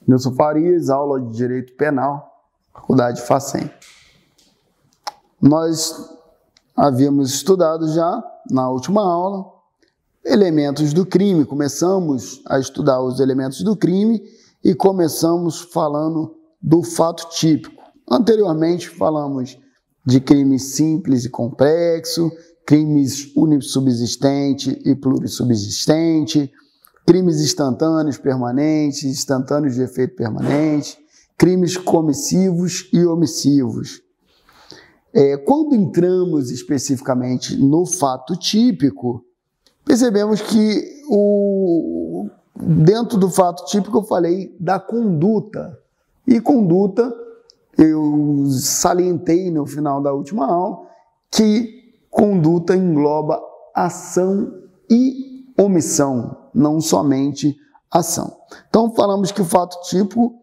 Nilson Farias, aula de Direito Penal, Faculdade Facem. Nós havíamos estudado já, na última aula, elementos do crime. Começamos a estudar os elementos do crime e começamos falando do fato típico. Anteriormente falamos de crimes simples e complexo, crimes unissubsistente e plurissubsistente, crimes instantâneos permanentes, instantâneos de efeito permanente, crimes comissivos e omissivos. Quando entramos especificamente no fato típico, percebemos que dentro do fato típico eu falei da conduta. E conduta, eu salientei no final da última aula, que conduta engloba ação e omissão, não somente ação. Então falamos que o fato típico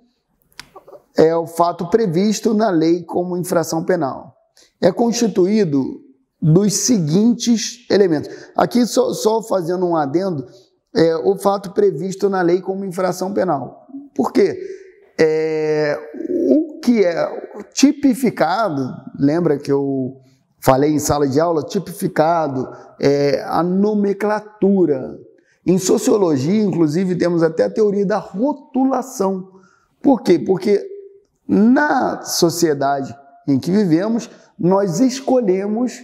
é o fato previsto na lei como infração penal. É constituído dos seguintes elementos. Aqui só fazendo um adendo, o fato previsto na lei como infração penal. Por quê? O que é tipificado, lembra que eu falei em sala de aula, tipificado é a nomenclatura. Em sociologia, inclusive, temos até a teoria da rotulação. Por quê? Porque na sociedade em que vivemos, nós escolhemos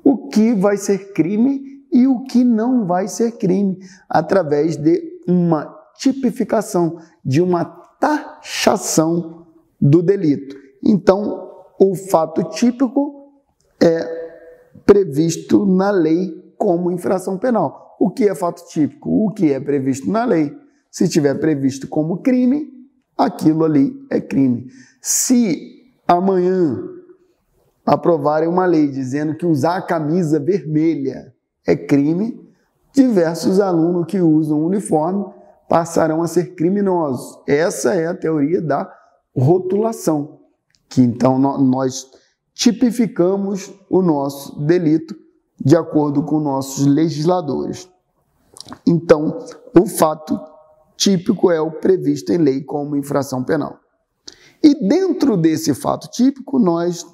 o que vai ser crime e o que não vai ser crime, através de uma tipificação, de uma taxação do delito. Então, o fato típico é previsto na lei como infração penal. O que é fato típico? O que é previsto na lei? Se estiver previsto como crime, aquilo ali é crime. Se amanhã aprovarem uma lei dizendo que usar a camisa vermelha é crime, diversos alunos que usam uniforme passarão a ser criminosos. Essa é a teoria da rotulação, que então nós tipificamos o nosso delito de acordo com nossos legisladores. Então, o fato típico é o previsto em lei como infração penal. E dentro desse fato típico, nós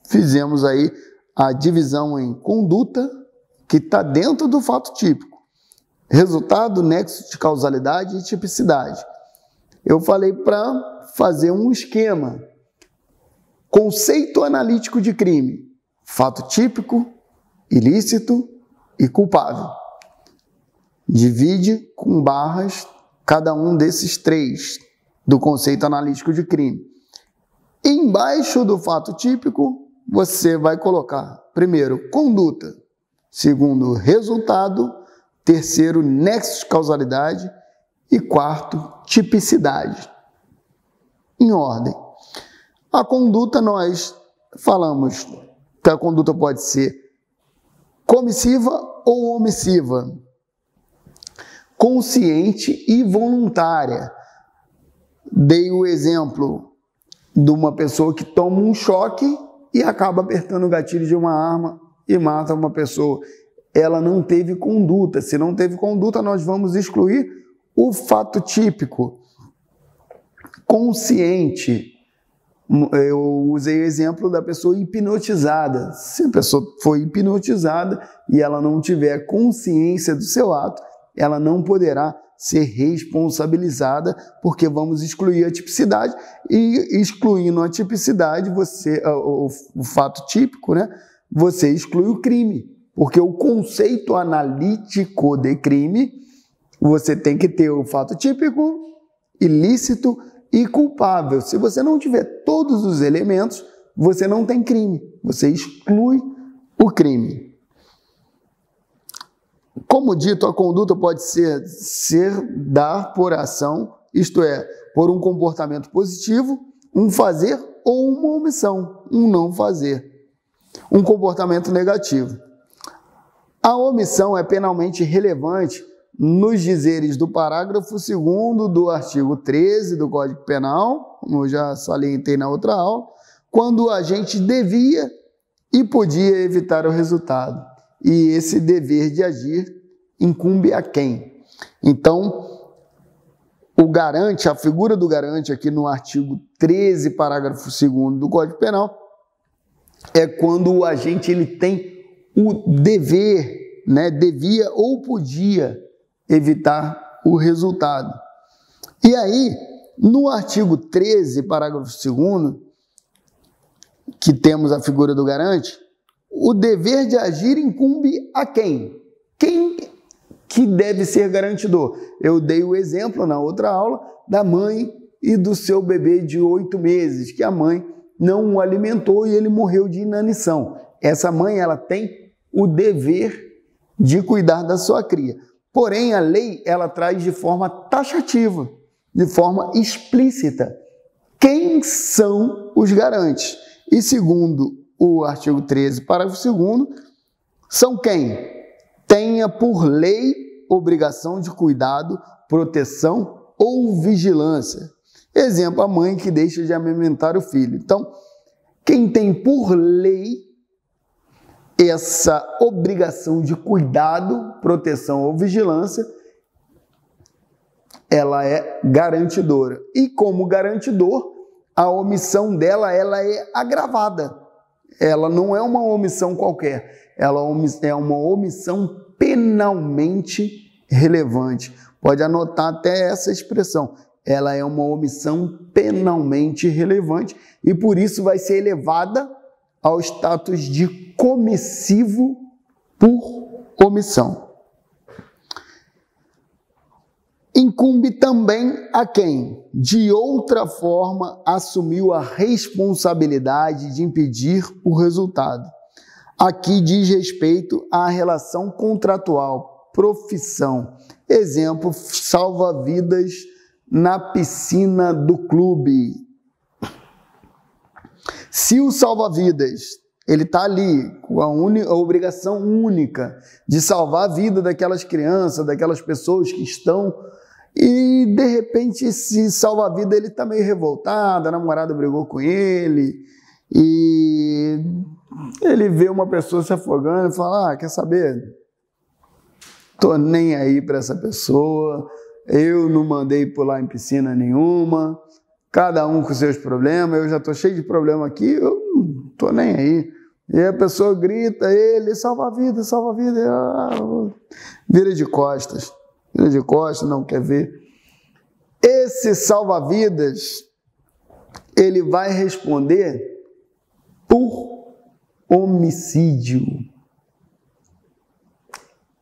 fizemos aí a divisão em conduta, que está dentro do fato típico. Resultado, nexo de causalidade e tipicidade. Eu falei para fazer um esquema. Conceito analítico de crime. Fato típico, ilícito e culpável. Divide com barras cada um desses três do conceito analítico de crime. Embaixo do fato típico, você vai colocar, primeiro, conduta, segundo, resultado, terceiro, nexo de causalidade e quarto, tipicidade. Em ordem. A conduta, nós falamos que a conduta pode ser comissiva ou omissiva, consciente e voluntária. Dei o exemplo de uma pessoa que toma um choque e acaba apertando o gatilho de uma arma e mata uma pessoa. Ela não teve conduta. Se não teve conduta, nós vamos excluir o fato típico. Consciente. Eu usei o exemplo da pessoa hipnotizada. Se a pessoa foi hipnotizada e ela não tiver consciência do seu ato, ela não poderá ser responsabilizada, porque vamos excluir a tipicidade, e excluindo a tipicidade, o fato típico, né, você exclui o crime, porque o conceito analítico de crime, você tem que ter o fato típico, ilícito e culpável. Se você não tiver todos os elementos, você não tem crime, você exclui o crime. Como dito, a conduta pode ser dar por ação, isto é, por um comportamento positivo, um fazer ou uma omissão, um não fazer, um comportamento negativo. A omissão é penalmente relevante nos dizeres do parágrafo 2º do artigo 13 do Código Penal, como eu já salientei na outra aula, quando o agente devia e podia evitar o resultado. E esse dever de agir incumbe a quem? Então, garante, a figura do garante aqui no artigo 13, parágrafo 2º do Código Penal, é quando o agente ele tem o dever, né, devia ou podia evitar o resultado. E aí, no artigo 13, parágrafo 2º, que temos a figura do garante, o dever de agir incumbe a quem? Quem que deve ser garantidor? Eu dei o exemplo na outra aula da mãe e do seu bebê de 8 meses, que a mãe não o alimentou e ele morreu de inanição. Essa mãe ela tem o dever de cuidar da sua cria. Porém, a lei ela traz de forma taxativa, de forma explícita, quem são os garantes. E segundo o artigo 13, parágrafo 2º, são quem? Tenha por lei obrigação de cuidado, proteção ou vigilância. Exemplo, a mãe que deixa de amamentar o filho. Então, quem tem por lei essa obrigação de cuidado, proteção ou vigilância, ela é garantidora. E como garantidor, a omissão dela ela é agravada. Ela não é uma omissão qualquer, ela é uma omissão penalmente relevante. Pode anotar até essa expressão. Ela é uma omissão penalmente relevante e por isso vai ser elevada ao status de comissivo por omissão. Incumbe também a quem, de outra forma, assumiu a responsabilidade de impedir o resultado. Aqui diz respeito à relação contratual, profissão. Exemplo, salva-vidas na piscina do clube. Se o salva-vidas ele está ali com a obrigação única de salvar a vida daquelas crianças, daquelas pessoas que estão, e de repente esse salva-vida ele está meio revoltado, a namorada brigou com ele, e ele vê uma pessoa se afogando e fala, quer saber? Tô nem aí para essa pessoa, eu não mandei pular em piscina nenhuma, cada um com seus problemas, eu já estou cheio de problema aqui, eu não estou nem aí. E a pessoa grita, ele, salva a vida, vira de costas, não quer ver. Esse salva-vidas, ele vai responder por homicídio.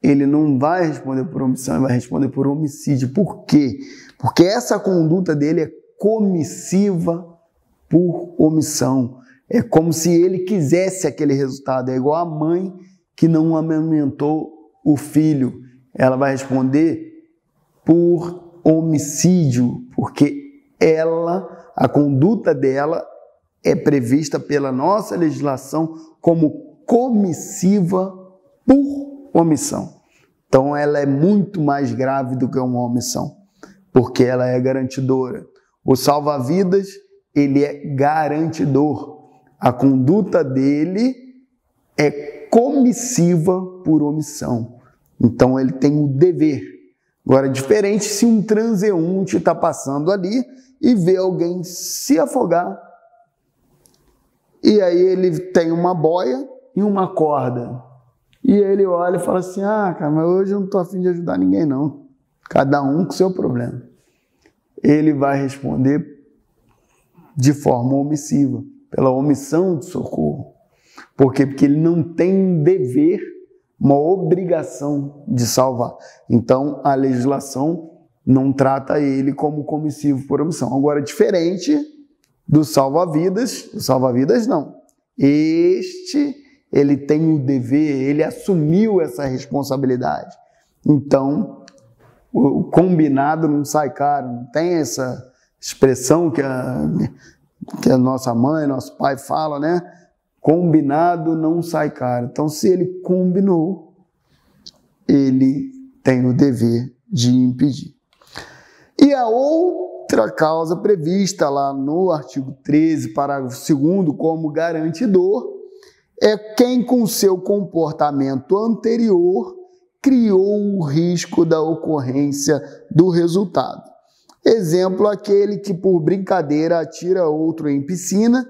Ele não vai responder por omissão, ele vai responder por homicídio. Por quê? Porque essa conduta dele é comissiva por omissão. É como se ele quisesse aquele resultado. É igual a mãe que não amamentou o filho. Ela vai responder por homicídio, porque a conduta dela é prevista pela nossa legislação como comissiva por omissão. Então ela é muito mais grave do que uma omissão, porque ela é garantidora. O salva-vidas, ele é garantidor. A conduta dele é comissiva por omissão. Então ele tem o dever. Agora, diferente se um transeunte está passando ali e vê alguém se afogar. E aí ele tem uma boia e uma corda. E ele olha e fala assim, cara, mas hoje eu não estou a fim de ajudar ninguém não. Cada um com seu problema. Ele vai responder de forma omissiva, pela omissão de socorro. Por quê? Porque ele não tem um dever, uma obrigação de salvar. Então, a legislação não trata ele como comissivo por omissão. Agora, diferente do salva-vidas, o salva-vidas não. Ele tem o dever, ele assumiu essa responsabilidade. Então, o combinado não sai caro. Não tem essa expressão que a nossa mãe, nosso pai fala, né? Combinado não sai caro. Então, se ele combinou, ele tem o dever de impedir. E a outra causa prevista lá no artigo 13, parágrafo 2º, como garantidor, é quem com seu comportamento anterior criou o risco da ocorrência do resultado. Exemplo, aquele que por brincadeira atira outro em piscina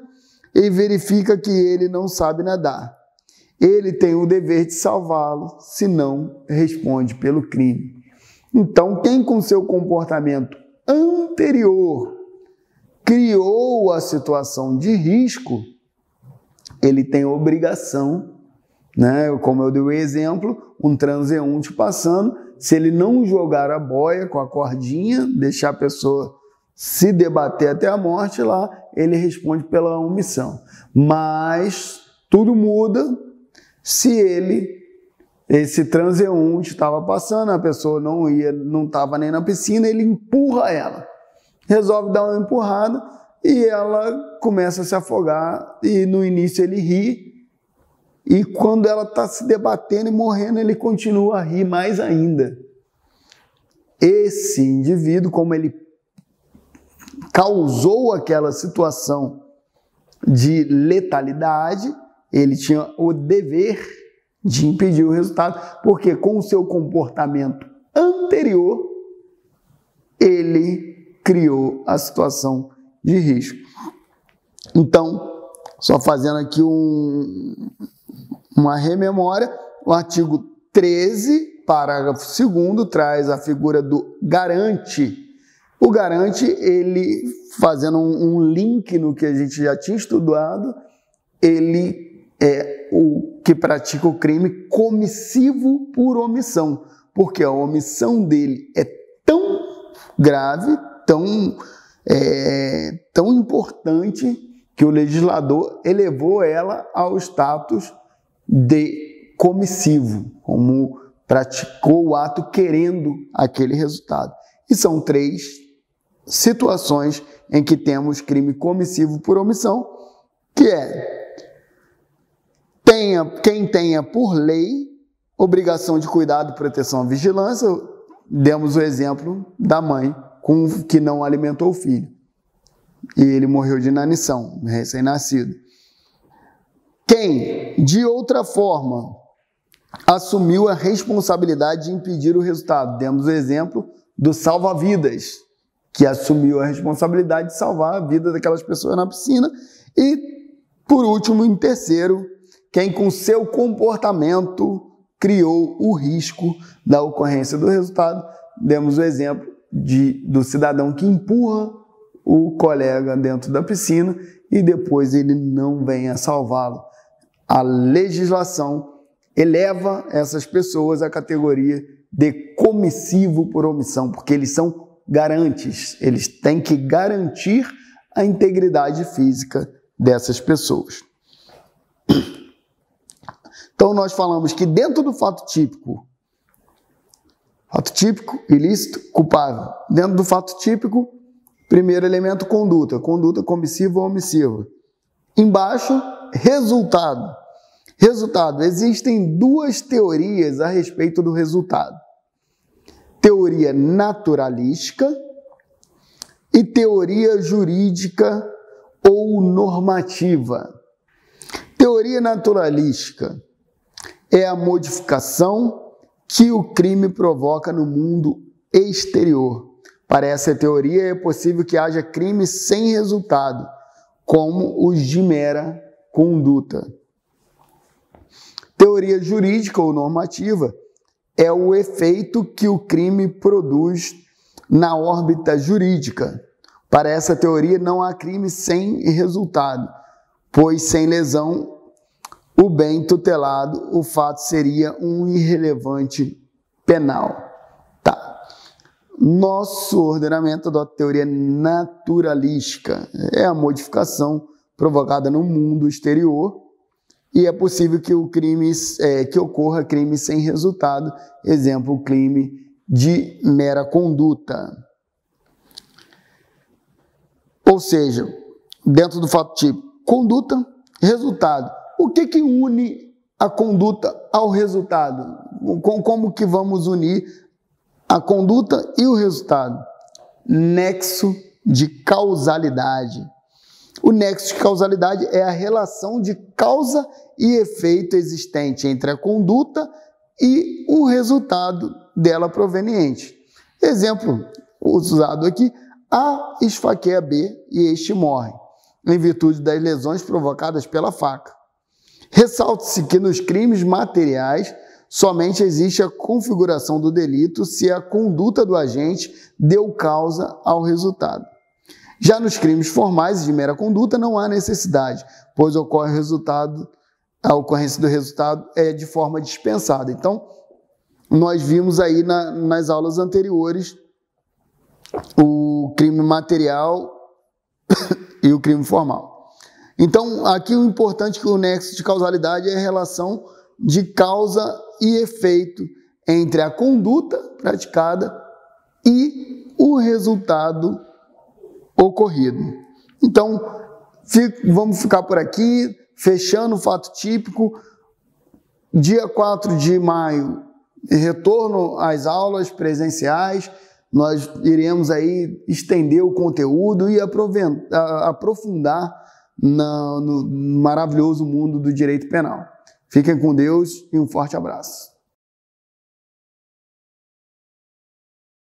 e verifica que ele não sabe nadar. Ele tem o dever de salvá-lo, senão responde pelo crime. Então, quem com seu comportamento anterior criou a situação de risco, ele tem obrigação, né? Como eu dei o exemplo, um transeunte passando, se ele não jogar a boia com a cordinha, deixar a pessoa se debater até a morte lá, ele responde pela omissão. Mas tudo muda se esse transeunte estava passando, a pessoa não estava nem na piscina, ele empurra ela. Resolve dar uma empurrada e ela começa a se afogar e no início ele ri e quando ela está se debatendo e morrendo, ele continua a rir mais ainda. Esse indivíduo, como ele causou aquela situação de letalidade, ele tinha o dever de impedir o resultado, porque com o seu comportamento anterior, ele criou a situação de risco. Então, só fazendo aqui uma rememória, o artigo 13, parágrafo 2º, traz a figura do garante. O garante, ele, fazendo um link no que a gente já tinha estudado, ele é o que pratica o crime comissivo por omissão, porque a omissão dele é tão grave, tão importante, que o legislador elevou ela ao status de comissivo, como praticou o ato querendo aquele resultado. E são 3 situações em que temos crime comissivo por omissão, que é quem tenha por lei obrigação de cuidado, proteção e vigilância. Demos o exemplo da mãe que não alimentou o filho e ele morreu de inanição, recém-nascido. Quem, de outra forma, assumiu a responsabilidade de impedir o resultado. Demos o exemplo do salva-vidas, que assumiu a responsabilidade de salvar a vida daquelas pessoas na piscina. E, por último, em terceiro, quem com seu comportamento criou o risco da ocorrência do resultado. Demos o exemplo do cidadão que empurra o colega dentro da piscina e depois ele não vem a salvá-lo. A legislação eleva essas pessoas à categoria de comissivo por omissão, porque eles são garantes, eles têm que garantir a integridade física dessas pessoas. Então nós falamos que dentro do fato típico, ilícito, culpável. Dentro do fato típico, primeiro elemento, conduta comissiva ou omissiva. Embaixo, resultado. Resultado, existem 2 teorias a respeito do resultado. Teoria naturalística e teoria jurídica ou normativa. Teoria naturalística é a modificação que o crime provoca no mundo exterior. Para essa teoria, é possível que haja crime sem resultado, como os de mera conduta. Teoria jurídica ou normativa é o efeito que o crime produz na órbita jurídica. Para essa teoria, não há crime sem resultado, pois sem lesão o bem tutelado, o fato seria um irrelevante penal. Tá. Nosso ordenamento adota a teoria naturalística. É a modificação provocada no mundo exterior e é possível que que ocorra crime sem resultado. Exemplo, crime de mera conduta. Ou seja, dentro do fato tipo, conduta, resultado. O que une a conduta ao resultado? Como que vamos unir a conduta e o resultado? Nexo de causalidade. O nexo de causalidade é a relação de causa e efeito existente entre a conduta e o resultado dela proveniente. Exemplo usado aqui, A esfaqueia B e este morre, em virtude das lesões provocadas pela faca. Ressalte-se que nos crimes materiais somente existe a configuração do delito se a conduta do agente deu causa ao resultado. Já nos crimes formais de mera conduta não há necessidade, pois ocorre a ocorrência do resultado é de forma dispensada. Então, nós vimos aí nas aulas anteriores o crime material e o crime formal. Então, aqui o importante que o nexo de causalidade é a relação de causa e efeito entre a conduta praticada e o resultado ocorrido. Então, vamos ficar por aqui, fechando o fato típico. Dia 4 de maio, retorno às aulas presenciais. Nós iremos aí estender o conteúdo e aprofundar no maravilhoso mundo do direito penal. Fiquem com Deus e um forte abraço.